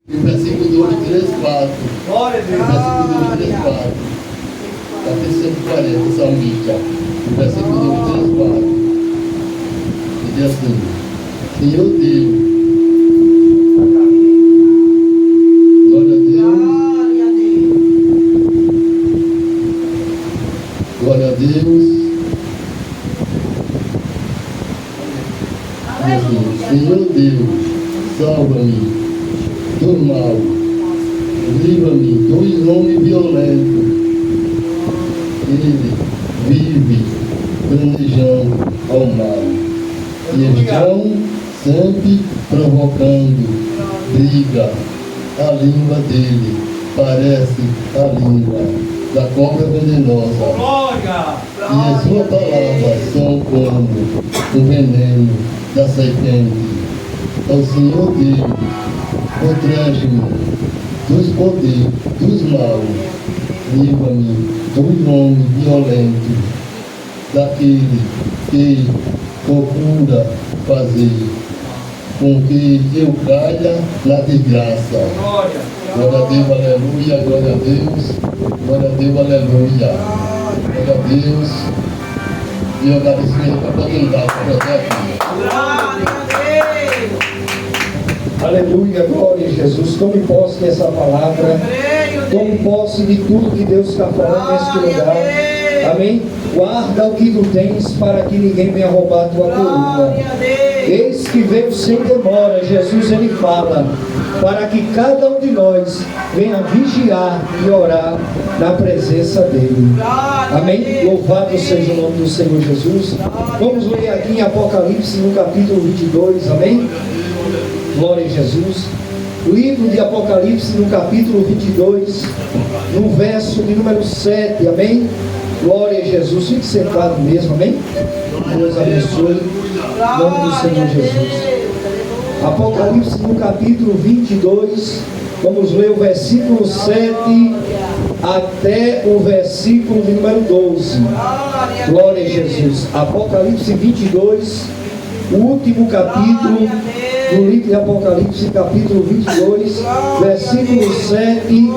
E o versículo 2, 3, 4. Glória a O Deus. versículo 2, 3, 4. Até 140, salmista. O versículo 2, 3, 4. E diz assim: Senhor Deus, glória a Deus, glória a Deus. Senhor Deus, salva-me do mal, livra-me dos homens violentos. Ele vive planejando ao mal e estão sempre provocando briga. A língua dele parece a língua da cobra venenosa. Glória. E as suas palavras são como o veneno da serpente. Ó Senhor Deus, protege-me dos poderes, dos maus, livra-me dos homens violentos, daquele que procura fazer com que eu caia na desgraça. Glória. Glória a Deus, aleluia, glória a Deus, glória a Deus, aleluia, glória a Deus. E eu agradeço a oportunidade para fazer aqui. Glória a Deus. Aleluia, glória a Jesus. Tome posse dessa palavra. Tome posse de tudo que Deus está falando neste lugar. Amém? Guarda o que tu tens para que ninguém venha roubar a tua coroa. Eis que veio sem demora. Jesus ele fala para que cada um de nós venha vigiar e orar na presença dele. Amém? Louvado seja o nome do Senhor Jesus. Vamos ler aqui em Apocalipse no capítulo 22. Amém? Glória a Jesus. Livro de Apocalipse no capítulo 22, no verso de número 7. Amém? Glória a Jesus. Fique sentado mesmo. Amém? Deus abençoe. Em nome do Senhor Jesus. Apocalipse no capítulo 22, vamos ler o versículo 7 até o versículo de número 12. Glória a Jesus. Apocalipse 22, o último capítulo do livro de Apocalipse, capítulo 22, versículo 7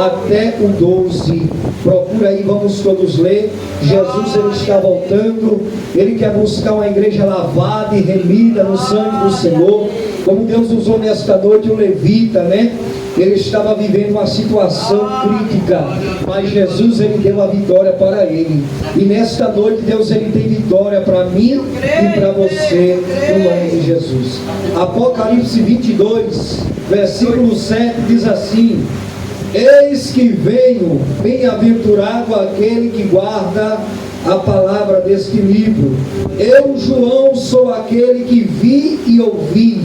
até o 12. Procura aí, vamos todos ler. Jesus ele está voltando. Ele quer buscar uma igreja lavada e remida no sangue do Senhor. Como Deus usou nesta noite o levita, né? Ele estava vivendo uma situação crítica, mas Jesus ele deu a vitória para ele. E nesta noite Deus ele tem vitória para mim e para você, no nome de Jesus. Apocalipse 22, versículo 7 diz assim: Eis que venho, bem-aventurado aquele que guarda a palavra deste livro. Eu, João, sou aquele que vi e ouvi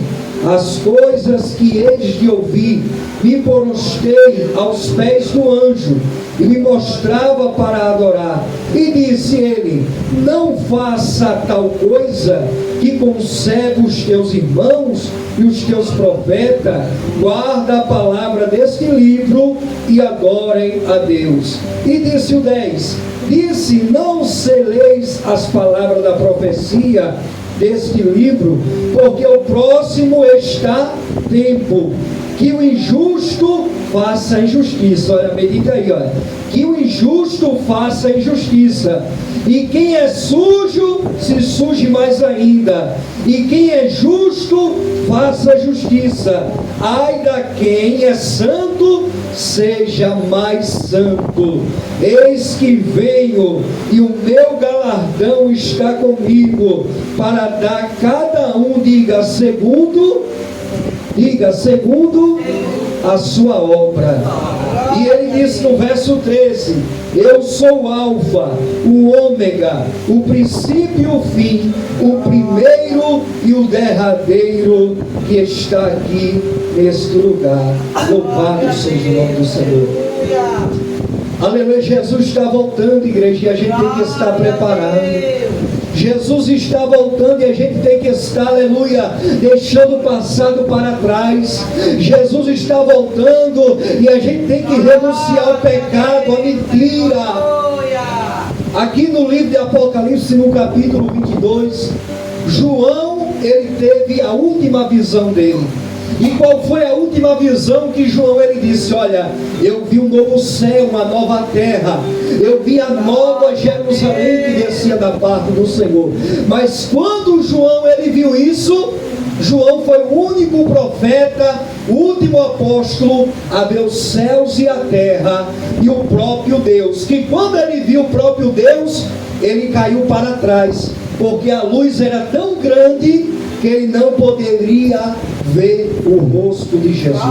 as coisas que eles de ouvir. Me prostrei aos pés do anjo e me mostrava para adorar. E disse ele: não faça tal coisa, que concebe os teus irmãos e os teus profetas. Guarda a palavra deste livro e adorem a Deus. E disse o 10: disse: não seleis as palavras da profecia deste livro, porque o próximo está tempo. Que o injusto faça injustiça. Olha, medita aí, olha. Que o injusto faça injustiça. E quem é sujo, se suje mais ainda. E quem é justo, faça justiça. Ai da quem é santo, seja mais santo. Eis que venho, e o meu galardão está comigo, para dar a cada um, diga segundo a sua obra. E ele disse no verso 13: eu sou o Alfa, o Ômega, o princípio e o fim, o primeiro e o derradeiro, que está aqui neste lugar. Louvado seja o nome do Senhor. Aleluia. Jesus está voltando, igreja, e a gente tem que estar preparado. Jesus está voltando e a gente tem que estar, aleluia, deixando o passado para trás. Jesus está voltando e a gente tem que renunciar ao pecado, à mentira. Aqui no livro de Apocalipse, no capítulo 22, João, ele teve a última visão dele. E qual foi a última visão que João ele disse? Olha, eu vi um novo céu, uma nova terra. Eu vi a nova Jerusalém que descia da parte do Senhor. Mas quando João ele viu isso, João foi o único profeta, o último apóstolo a ver os céus e a terra e o próprio Deus. Que quando ele viu o próprio Deus, ele caiu para trás, porque a luz era tão grande que ele não poderia ver o rosto de Jesus.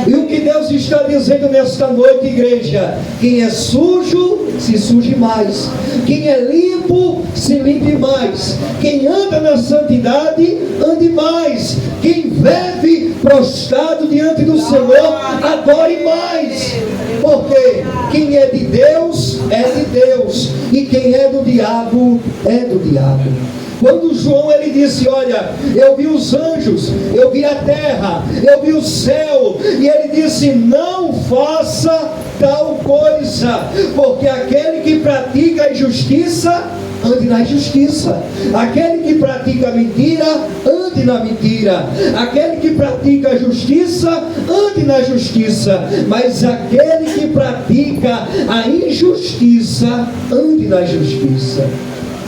E o que Deus está dizendo nesta noite, igreja: quem é sujo, se suje mais. Quem é limpo, se limpe mais. Quem anda na santidade, ande mais. Quem vive prostrado diante do Senhor, adore mais. Porque quem é de Deus, é de Deus. E quem é do diabo, é do diabo. Quando João ele disse: olha, eu vi os anjos, eu vi a terra, eu vi o céu, e ele disse: não faça tal coisa, porque aquele que pratica a injustiça, ande na injustiça. Aquele que pratica a mentira, ande na mentira. Aquele que pratica a justiça, ande na justiça. Mas aquele que pratica a injustiça, ande na justiça.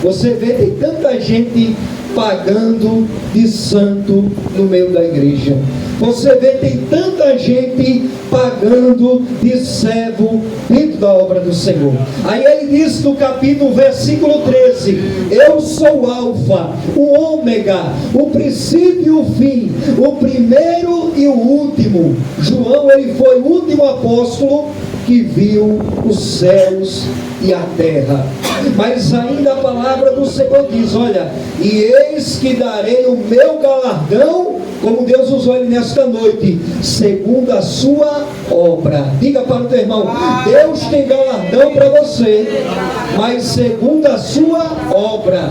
Você vê, tem tanta gente pagando de santo no meio da igreja. Você vê, tem tanta gente pagando de servo dentro da obra do Senhor. Aí ele diz no capítulo, versículo 13: eu sou o Alfa, o Ômega, o princípio e o fim, o primeiro e o último. João, ele foi o último apóstolo que viu os céus e a terra. Mas ainda a palavra do Senhor diz: olha, e eis que darei o meu galardão, como Deus usou ele nesta noite, segundo a sua obra. Diga para o teu irmão: Deus tem galardão para você, mas segundo a sua obra.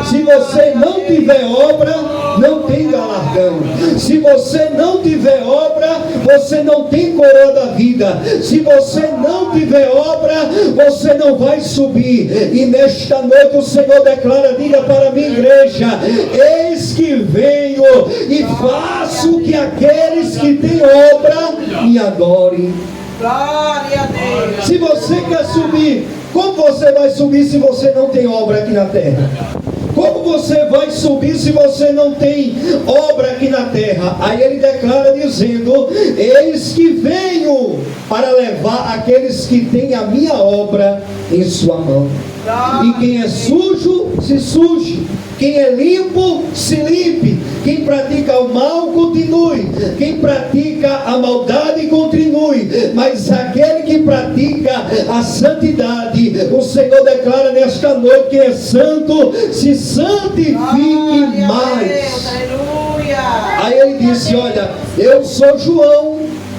Se você não tiver obra, não tem galardão. Se você não tiver obra, você não tem coroa da vida. Se você não tiver obra, você não vai subir. E nesta noite o Senhor declara: diga para a minha igreja: eis que venho e faço que aqueles que têm obra me adorem. Glória a Deus. Se você quer subir, como você vai subir se você não tem obra aqui na terra? Como você vai subir se você não tem obra aqui na terra? Aí ele declara dizendo: eis que venho para levar aqueles que têm a minha obra em sua mão. E quem é sujo, se suje. Quem é limpo, se limpe. Quem pratica o mal, continue. Quem pratica a maldade, continue. Mas aquele que pratica a santidade, o Senhor declara nesta noite que é santo, se santifique mais. Aleluia. Aí ele disse: olha, eu sou João,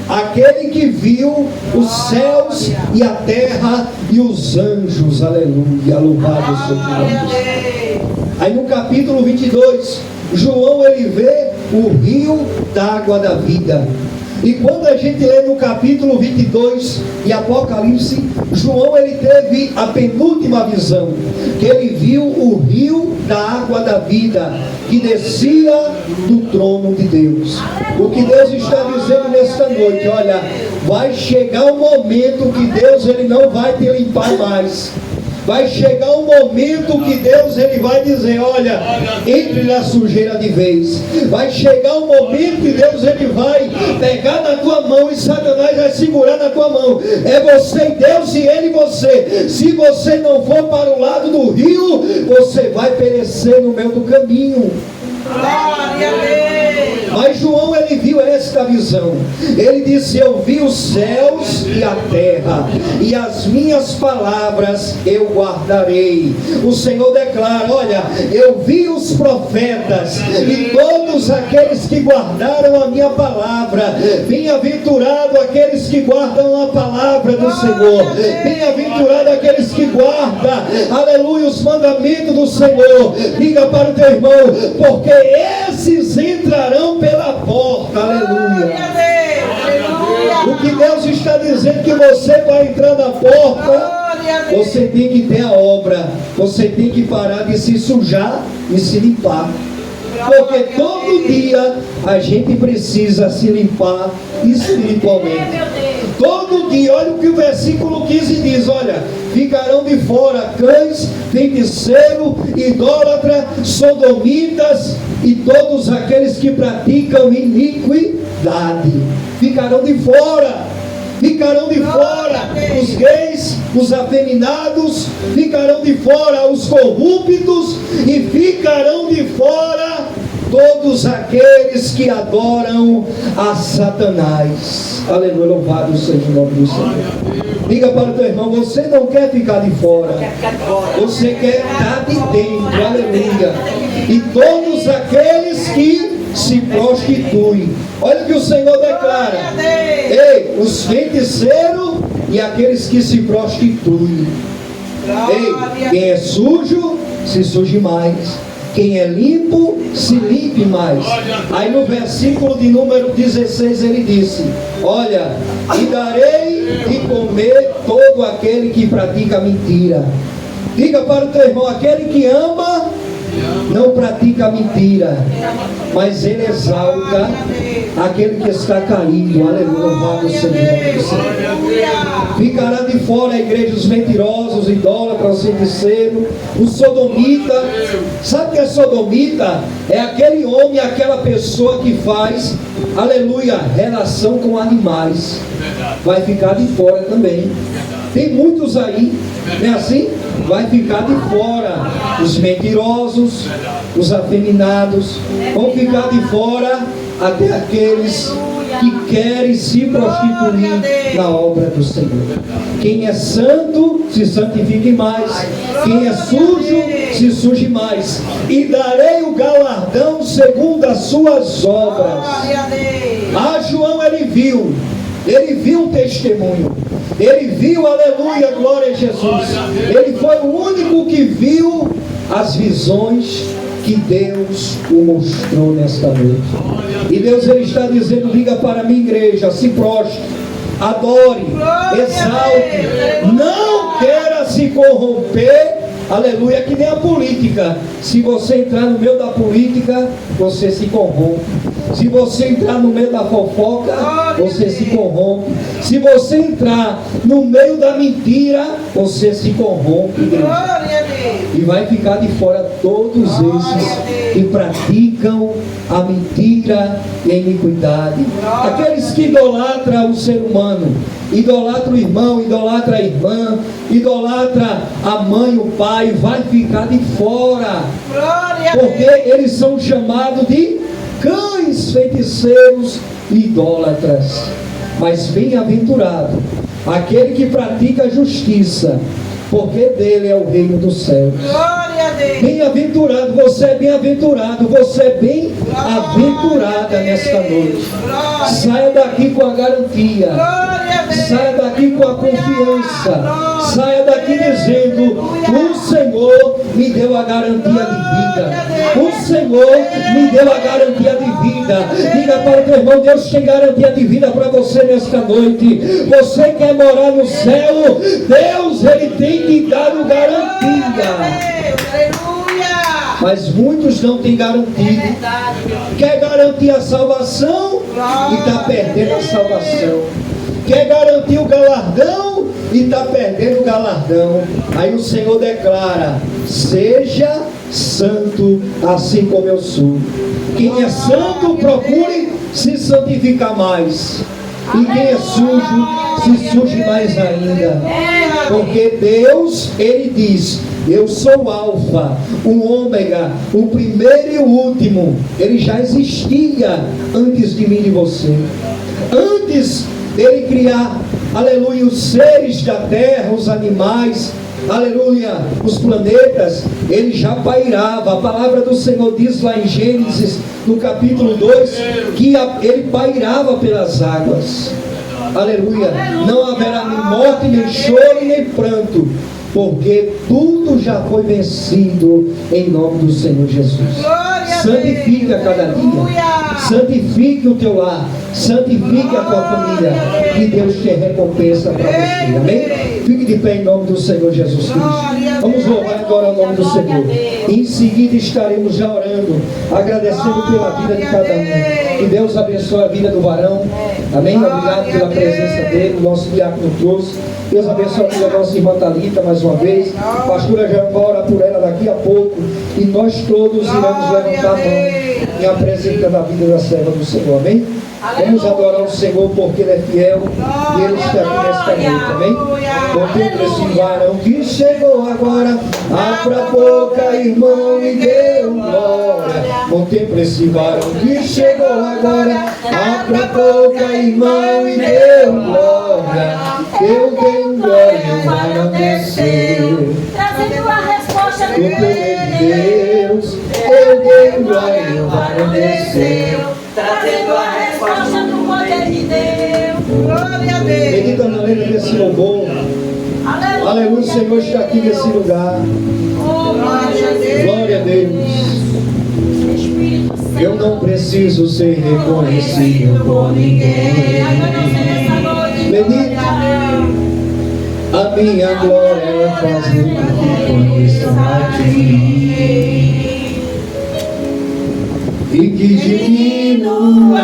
aquele que viu os céus e a terra e os anjos. Aleluia, louvado seja Deus. Aí no capítulo 22, João ele vê o rio d'água da vida. E quando a gente lê no capítulo 22 de Apocalipse, João ele teve a penúltima visão, que ele viu o rio da água da vida, que descia do trono de Deus. O que Deus está dizendo nesta noite: olha, vai chegar um momento que Deus ele não vai te limpar mais. Vai chegar um momento que Deus ele vai dizer: olha, entre na sujeira de vez. Vai chegar um momento que Deus ele vai pegar na tua mão e Satanás vai segurar na tua mão. É você e Deus, e ele e você. Se você não for para o lado do rio, você vai perecer no meio do caminho. Glória a Deus. Mas João ele viu esta visão. Ele disse: eu vi os céus e a terra, e as minhas palavras eu guardarei. O Senhor declara: olha, eu vi os profetas e todos aqueles que guardaram a minha palavra. Bem-aventurado aqueles que guardam a palavra do Senhor. Bem-aventurado aqueles que guardam, aleluia, os mandamentos do Senhor. Diga para o teu irmão: porque esses entrarão pela porta. Aleluia. O que Deus está dizendo que você vai entrar na porta, você tem que ter a obra. Você tem que parar de se sujar e se limpar. Porque todo dia a gente precisa se limpar espiritualmente. Todo dia, olha o que o versículo 15 diz, olha, ficarão de fora cães, feiticeiro, idólatra, sodomitas e todos aqueles que praticam iniquidade. Ficarão de fora. Ficarão de fora os gays, os afeminados, ficarão de fora os corruptos e ficarão de fora todos aqueles que adoram a Satanás. Aleluia, louvado seja o nome do Senhor. Diga para o teu irmão, você não quer ficar de fora, você quer estar de dentro, aleluia. E todos aqueles que se prostituem. Olha o que o Senhor declara. Ei, os feiticeiros e aqueles que se prostituem. Ei, quem é sujo, se suje mais. Quem é limpo, se limpe mais. Aí no versículo de número 16 ele disse: olha, e darei de comer todo aquele que pratica mentira. Diga para o teu irmão, aquele que ama não pratica mentira, mas ele exalta aquele que está caído. Aleluia, louvado seja o Senhor. Ficará de fora a igreja os mentirosos, idólatras, feiticeiros, o sodomita. Sabe o que é sodomita? É aquele homem, aquela pessoa que faz, aleluia, relação com animais. Vai ficar de fora também. Tem muitos aí, não é assim? Vai ficar de fora. Os mentirosos, os afeminados, vão ficar de fora até aqueles que querem se prostituir na obra do Senhor. Quem é santo, se santifique mais. Quem é sujo, se suje mais. E darei o galardão segundo as suas obras. Ah, João, ele viu um testemunho. Ele viu, aleluia, glória a Jesus. Ele foi o único que viu as visões que Deus o mostrou nesta noite. E Deus, ele está dizendo: diga para a minha igreja, se prostre, adore, exalte, não queira se corromper. Aleluia, que nem a política. Se você entrar no meio da política, você se corrompe. Se você entrar no meio da fofoca, você se corrompe. Se você entrar no meio da mentira, você se corrompe, igreja. E vai ficar de fora todos esses que praticam a mentira e a iniquidade. Aqueles que idolatram o ser humano, idolatra o irmão, idolatra a irmã, idolatra a mãe, o pai, vai ficar de fora. Porque eles são chamados de cães, feiticeiros e idólatras. Mas bem-aventurado aquele que pratica a justiça, porque dele é o reino dos céus. Bem-aventurado, você é bem-aventurado, você é bem-aventurada nesta noite. Saia daqui com a garantia, saia daqui com a confiança, saia daqui dizendo: o Senhor me deu a garantia de vida, o Senhor me deu a garantia de vida. Diga para o teu irmão: Deus tem garantia de vida para você nesta noite. Você quer morar no céu, Deus, ele tem que dar o garantia. Mas muitos não têm garantia. Quer garantir a salvação e está perdendo a salvação. Quer garantir o galardão e está perdendo o galardão. Aí o Senhor declara: seja santo assim como eu sou. Quem é santo, procure se santificar mais. E quem é sujo, se suje mais ainda. Porque Deus, ele diz: eu sou o alfa, o ômega, o primeiro e o último. Ele já existia antes de mim e de você. Antes dele criar, aleluia, os seres da terra, os animais, aleluia, os planetas, ele já pairava. A palavra do Senhor diz lá em Gênesis, no capítulo 2, que ele pairava pelas águas. Aleluia. Não haverá nem morte, nem choro, nem pranto, porque tudo já foi vencido em nome do Senhor Jesus. Santifique a cada dia, santifique o teu lar, santifique a tua família, que Deus te recompensa para você. Amém? Fique de pé em nome do Senhor Jesus Cristo. Vamos louvar e adorar o nome do Senhor. Em seguida estaremos já orando, agradecendo pela vida de cada um. Que Deus abençoe a vida do varão. Amém? Obrigado pela presença dele, o nosso diácono trouxe. Deus abençoe a vida da nossa irmã Thalita mais uma vez. A pastora já vai orar por ela daqui a pouco. E nós todos iremos levantar a mão e apresentando a vida da serva do Senhor. Amém? Vamos adorar o Senhor porque Ele é fiel e Ele está aqui nesta noite. Amém? Contemple esse varão que chegou agora. Abra a boca, irmão, e dê glória. Contemple esse varão que chegou agora. Abra a boca, irmão, e dê glória. Eu dei glória e o varão desceu. Trazendo a resposta Do poder de Deus, eu dei glória e o varão desceu. Trazendo a resposta do poder de Deus. Glória a Deus. Medita na letra desse louvor. Aleluia, o Senhor está aqui nesse lugar. Glória a Deus. Glória a Deus. Espírito Santo. Eu não preciso ser reconhecido por ninguém. Medite. A minha glória ela faz com que conheçam a ti. E que diminua